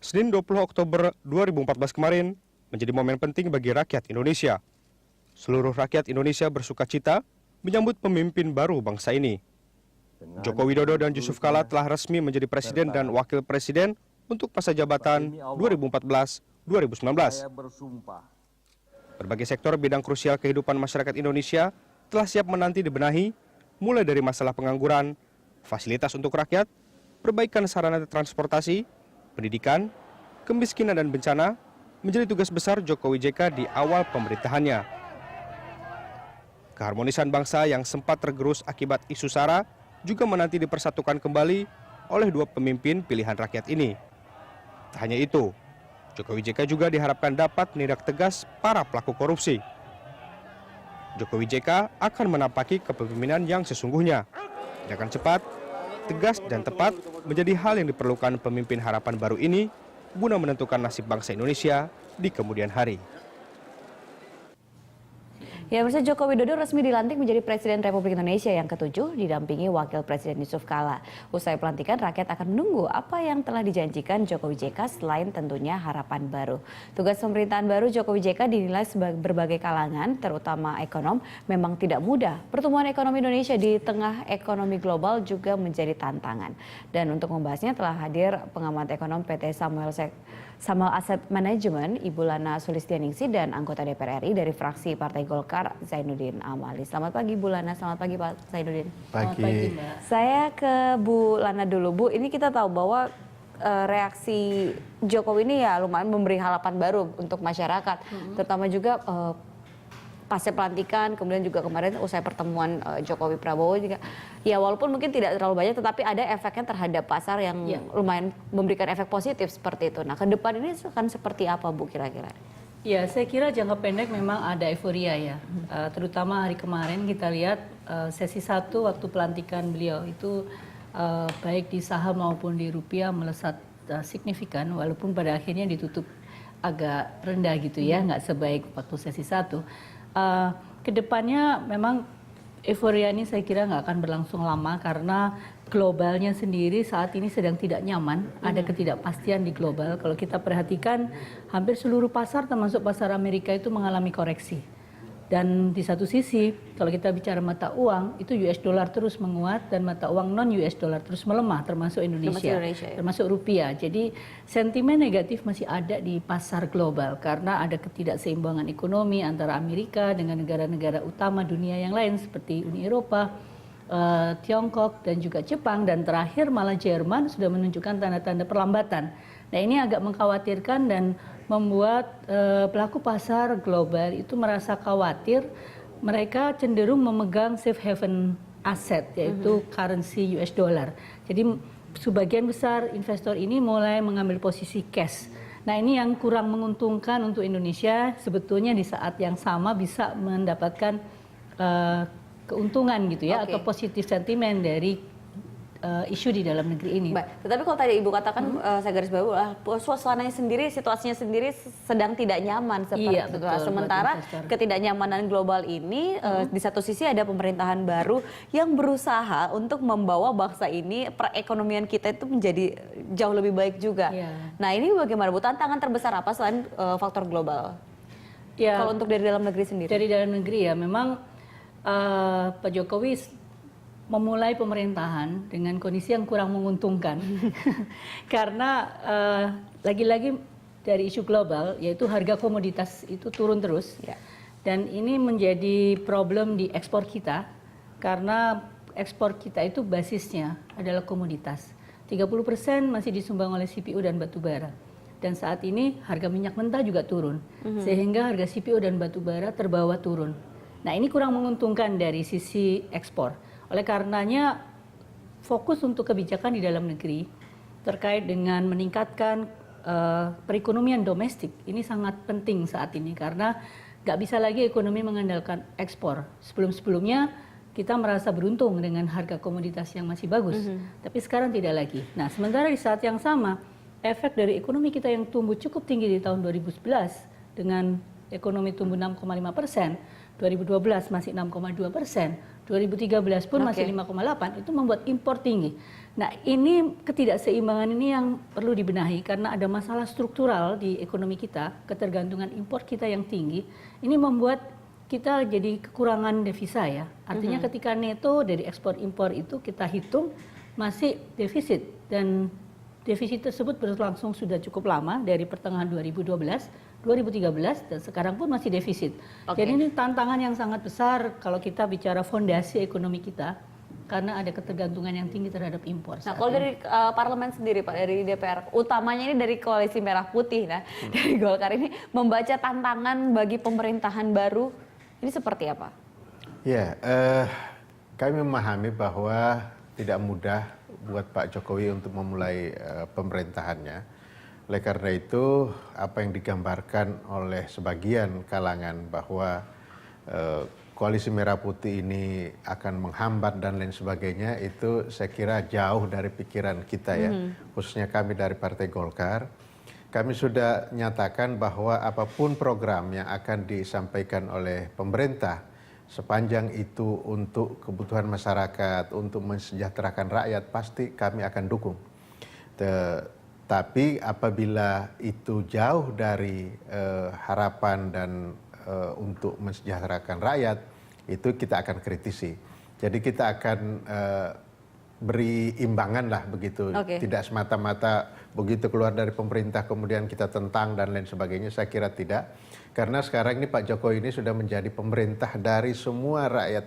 Senin 20 Oktober 2014 kemarin menjadi momen penting bagi rakyat Indonesia. Seluruh rakyat Indonesia bersukacita menyambut pemimpin baru bangsa ini. Joko Widodo dan Yusuf Kala telah resmi menjadi presiden dan wakil presiden untuk masa jabatan 2014-2019. Berbagai sektor bidang krusial kehidupan masyarakat Indonesia telah siap menanti dibenahi, mulai dari masalah pengangguran, fasilitas untuk rakyat, perbaikan sarana transportasi, pendidikan, kemiskinan dan bencana menjadi tugas besar Jokowi JK di awal pemerintahannya. Keharmonisan bangsa yang sempat tergerus akibat isu SARA juga menanti dipersatukan kembali oleh dua pemimpin pilihan rakyat ini. Tak hanya itu, Jokowi JK juga diharapkan dapat menindak tegas para pelaku korupsi. Jokowi JK akan menampaki kepemimpinan yang sesungguhnya. Tindakan cepat, tegas dan tepat menjadi hal yang diperlukan pemimpin harapan baru ini guna menentukan nasib bangsa Indonesia di kemudian hari. Ya, Presiden Joko Widodo resmi dilantik menjadi Presiden Republik Indonesia yang ke-7 didampingi Wakil Presiden Yusuf Kala. Usai pelantikan, rakyat akan menunggu apa yang telah dijanjikan Jokowi JK selain tentunya harapan baru. Tugas pemerintahan baru Jokowi JK dinilai sebagai berbagai kalangan, terutama ekonom, memang tidak mudah. Pertumbuhan ekonomi Indonesia di tengah ekonomi global juga menjadi tantangan. Dan untuk membahasnya telah hadir pengamat ekonom PT Samuel Asset Management, Ibu Lana Sulistianingsih, dan anggota DPR RI dari fraksi Partai Golkar, Zainuddin Amali. Selamat pagi Bu Lana, selamat pagi Pak Zainuddin. Pagi. Selamat pagi Mbak. Saya ke Bu Lana dulu. Bu, ini kita tahu bahwa reaksi Jokowi ini ya lumayan memberi harapan baru untuk masyarakat, terutama juga pasca pelantikan, kemudian juga kemarin usai pertemuan Jokowi Prabowo juga. Ya walaupun mungkin tidak terlalu banyak, tetapi ada efeknya terhadap pasar yang lumayan memberikan efek positif seperti itu. Nah, ke depan ini akan seperti apa Bu kira-kira? Ya, saya kira jangka pendek memang ada euforia ya. Terutama hari kemarin kita lihat sesi 1 waktu pelantikan beliau itu baik di saham maupun di rupiah melesat signifikan, walaupun pada akhirnya ditutup agak rendah gitu ya, nggak sebaik waktu sesi 1. Kedepannya memang euforia ini saya kira nggak akan berlangsung lama karena globalnya sendiri saat ini sedang tidak nyaman, ada ketidakpastian di global. Kalau kita perhatikan hampir seluruh pasar termasuk pasar Amerika itu mengalami koreksi. Dan di satu sisi kalau kita bicara mata uang itu US dollar terus menguat dan mata uang non US dollar terus melemah termasuk Indonesia, termasuk rupiah. Jadi sentimen negatif masih ada di pasar global karena ada ketidakseimbangan ekonomi antara Amerika dengan negara-negara utama dunia yang lain seperti Uni Eropa, Tiongkok dan juga Jepang, dan terakhir malah Jerman sudah menunjukkan tanda-tanda perlambatan. Nah, ini agak mengkhawatirkan dan membuat pelaku pasar global itu merasa khawatir. Mereka cenderung memegang safe haven aset yaitu currency US dollar. Jadi sebagian besar investor ini mulai mengambil posisi cash. Nah, ini yang kurang menguntungkan untuk Indonesia. Sebetulnya di saat yang sama bisa mendapatkan keuntungan gitu ya, atau positif sentimen dari isu di dalam negeri ini. Baik. Tetapi kalau tadi Ibu katakan, saya garis bawah, suasananya sendiri, situasinya sendiri sedang tidak nyaman seperti itu. Sementara ketidaknyamanan global ini, di satu sisi ada pemerintahan baru yang berusaha untuk membawa bangsa ini, perekonomian kita itu menjadi jauh lebih baik juga. Nah, ini bagaimana Bu? Tantangan terbesar apa selain faktor global? Kalau untuk dari dalam negeri sendiri? Dari dalam negeri ya, memang Pak Jokowi memulai pemerintahan dengan kondisi yang kurang menguntungkan karena lagi-lagi dari isu global yaitu harga komoditas itu turun terus dan ini menjadi problem di ekspor kita karena ekspor kita itu basisnya adalah komoditas. 30% masih disumbang oleh CPO dan batu bara. Dan saat ini harga minyak mentah juga turun sehingga harga CPO dan batu bara terbawa turun. Nah, ini kurang menguntungkan dari sisi ekspor. Oleh karenanya fokus untuk kebijakan di dalam negeri terkait dengan meningkatkan perekonomian domestik ini sangat penting saat ini karena nggak bisa lagi ekonomi mengandalkan ekspor. Sebelum-sebelumnya kita merasa beruntung dengan harga komoditas yang masih bagus, tapi sekarang tidak lagi. Nah, sementara di saat yang sama efek dari ekonomi kita yang tumbuh cukup tinggi di tahun 2011 dengan ekonomi tumbuh 6,5%, 2012 masih 6,2%, 2013 pun masih 5,8, itu membuat impor tinggi. Nah, ini ketidakseimbangan ini yang perlu dibenahi karena ada masalah struktural di ekonomi kita, ketergantungan impor kita yang tinggi. Ini membuat kita jadi kekurangan devisa ya. Artinya ketika neto dari ekspor impor itu kita hitung masih defisit, dan defisit tersebut berlangsung sudah cukup lama dari pertengahan 2012, 2013 dan sekarang pun masih defisit. Jadi ini tantangan yang sangat besar kalau kita bicara fondasi ekonomi kita karena ada ketergantungan yang tinggi terhadap impor. Nah, kalau dari parlemen sendiri Pak, dari DPR, utamanya ini dari Koalisi Merah Putih, dari Golkar ini membaca tantangan bagi pemerintahan baru ini seperti apa? Ya, kami memahami bahwa tidak mudah buat Pak Jokowi untuk memulai pemerintahannya. Oleh karena itu, apa yang digambarkan oleh sebagian kalangan bahwa Koalisi Merah Putih ini akan menghambat dan lain sebagainya, itu saya kira jauh dari pikiran kita ya, khususnya kami dari Partai Golkar. Kami sudah nyatakan bahwa apapun program yang akan disampaikan oleh pemerintah, sepanjang itu untuk kebutuhan masyarakat, untuk mensejahterakan rakyat, pasti kami akan dukung. Tapi apabila itu jauh dari harapan dan untuk mensejahterakan rakyat, itu kita akan kritisi. Jadi kita akan beri imbangan lah begitu. Tidak semata-mata begitu keluar dari pemerintah kemudian kita tentang dan lain sebagainya, saya kira tidak. Karena sekarang ini Pak Jokowi ini sudah menjadi pemerintah dari semua rakyat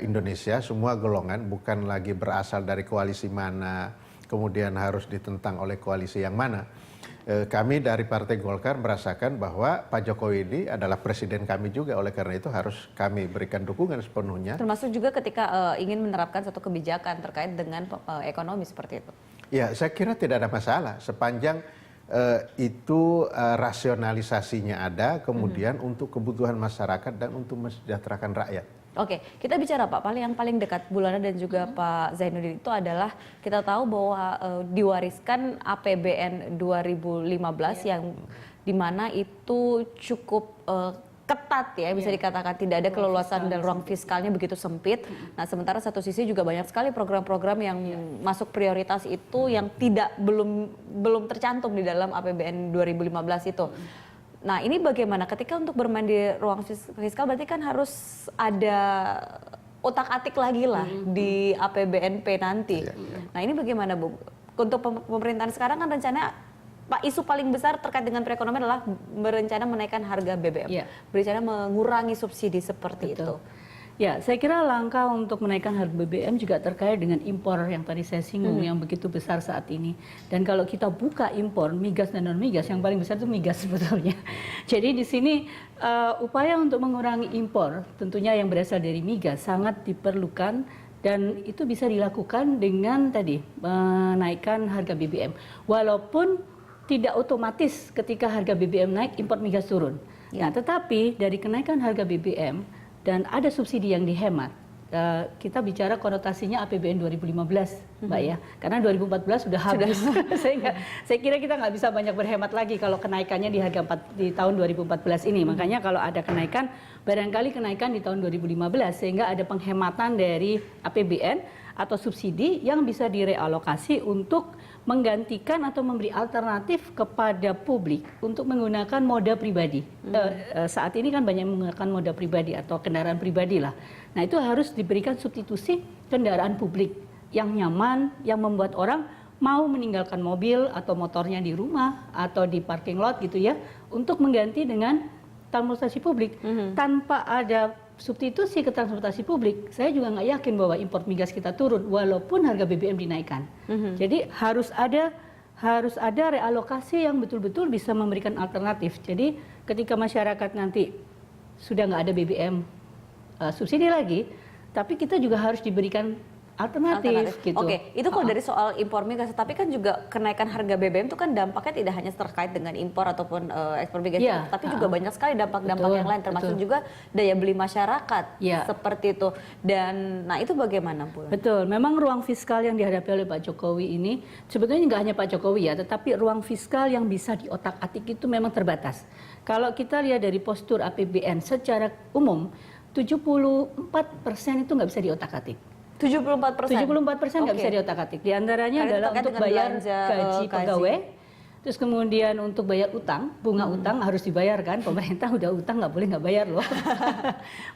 Indonesia, semua golongan, bukan lagi berasal dari koalisi mana, kemudian harus ditentang oleh koalisi yang mana. Kami dari Partai Golkar merasakan bahwa Pak Jokowi ini adalah presiden kami juga, oleh karena itu harus kami berikan dukungan sepenuhnya. Termasuk juga ketika ingin menerapkan satu kebijakan terkait dengan ekonomi seperti itu. Ya, saya kira tidak ada masalah sepanjang itu rasionalisasinya ada, kemudian untuk kebutuhan masyarakat dan untuk mensejahterakan rakyat. Oke, kita bicara Pak, yang paling dekat Bulana dan juga Pak Zainuddin itu adalah kita tahu bahwa diwariskan APBN 2015 yang dimana itu cukup ketat ya, bisa dikatakan tidak ada keleluasan dan ruang fiskalnya begitu sempit. Nah, sementara satu sisi juga banyak sekali program-program yang masuk prioritas itu yang belum tercantum di dalam APBN 2015 itu. Nah, ini bagaimana ketika untuk bermain di ruang fiskal berarti kan harus ada otak-atik lagi lah di APBNP nanti. Nah, ini bagaimana Bu? Untuk pemerintahan sekarang kan rencananya Pak, isu paling besar terkait dengan perekonomian adalah berencana menaikkan harga BBM, berencana mengurangi subsidi seperti itu. Ya, saya kira langkah untuk menaikkan harga BBM juga terkait dengan impor yang tadi saya singgung yang begitu besar saat ini. Dan kalau kita buka impor migas dan non migas, yang paling besar itu migas sebetulnya. Jadi di sini upaya untuk mengurangi impor tentunya yang berasal dari migas sangat diperlukan, dan itu bisa dilakukan dengan tadi menaikkan harga BBM. Walaupun tidak otomatis ketika harga BBM naik impor migas turun. Nah, tetapi dari kenaikan harga BBM dan ada subsidi yang dihemat, kita bicara konotasinya APBN 2015, Mbak ya, karena 2014 sudah habis. Saya kira kita nggak bisa banyak berhemat lagi kalau kenaikannya di tahun 2014 ini. Makanya kalau ada kenaikan, barangkali kenaikan di tahun 2015 sehingga ada penghematan dari APBN atau subsidi yang bisa direalokasi untuk menggantikan atau memberi alternatif kepada publik untuk menggunakan moda pribadi. Saat ini kan banyak menggunakan moda pribadi atau kendaraan pribadi lah. Nah, itu harus diberikan substitusi kendaraan publik yang nyaman, yang membuat orang mau meninggalkan mobil atau motornya di rumah atau di parking lot gitu ya, untuk mengganti dengan transportasi publik. Tanpa ada substitusi ke transportasi publik, saya juga nggak yakin bahwa impor migas kita turun walaupun harga BBM dinaikkan. Jadi harus ada realokasi yang betul-betul bisa memberikan alternatif. Jadi ketika masyarakat nanti sudah nggak ada BBM subsidi lagi, tapi kita juga harus diberikan alternatif. Gitu. Oke, itu kalau dari soal impor migas, tapi kan juga kenaikan harga BBM itu kan dampaknya tidak hanya terkait dengan impor ataupun ekspor migas, tapi juga banyak sekali dampak-dampak yang lain, termasuk juga daya beli masyarakat, seperti itu. Dan nah itu bagaimana Bu? Betul, memang ruang fiskal yang dihadapi oleh Pak Jokowi ini sebetulnya nggak hanya Pak Jokowi ya, tetapi ruang fiskal yang bisa diotak-atik itu memang terbatas. Kalau kita lihat dari postur APBN secara umum, 74% itu nggak bisa diotak-atik. 74%? 74% nggak bisa diotak-atik. Di antaranya adalah untuk bayar gaji pegawai, terus kemudian untuk bayar utang, bunga utang harus dibayar kan, pemerintah udah utang nggak boleh nggak bayar loh.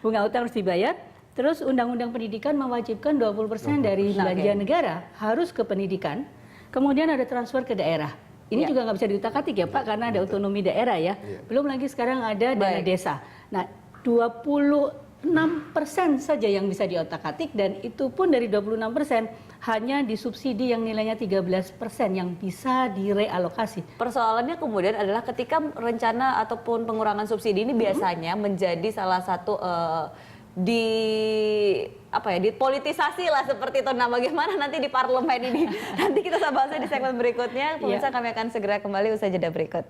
Bunga utang harus dibayar, terus undang-undang pendidikan mewajibkan 20% dari belanja negara harus ke pendidikan, kemudian ada transfer ke daerah. Ini juga nggak bisa diutak-atik ya Pak, karena ada otonomi daerah ya. Belum lagi sekarang ada dana desa. Nah, 26% saja yang bisa diotak-atik, dan itu pun dari 26% hanya disubsidi yang nilainya 13% yang bisa direalokasi. Persoalannya kemudian adalah ketika rencana ataupun pengurangan subsidi ini biasanya menjadi salah satu dipolitisasi lah seperti itu. Nah, bagaimana nanti di parlemen ini? Nanti kita bahasnya di segmen berikutnya. Pemirsa, kami akan segera kembali usai jeda berikut.